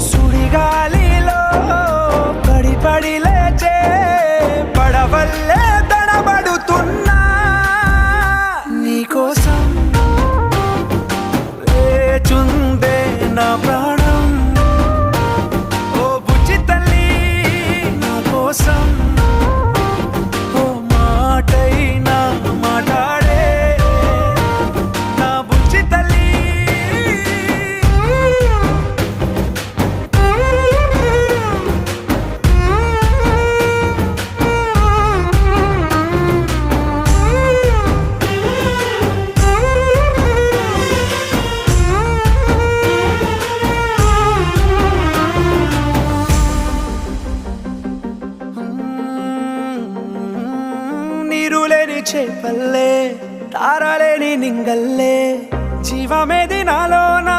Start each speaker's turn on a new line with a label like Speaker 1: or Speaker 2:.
Speaker 1: సుడిగాలిలో పడి పడి లేచే పడవల్లే తడబడుతున్నా నీకోసం వేచుందే నా ప్రాణం. ఓ బుజ్జి తల్లి నా కోసం ఓ మాటైనా మాట్లాడే నా బుజ్జి తల్లి. నీరులేని చేపల్లే తారలేని నింగల్లే జీవమేది నాలోనా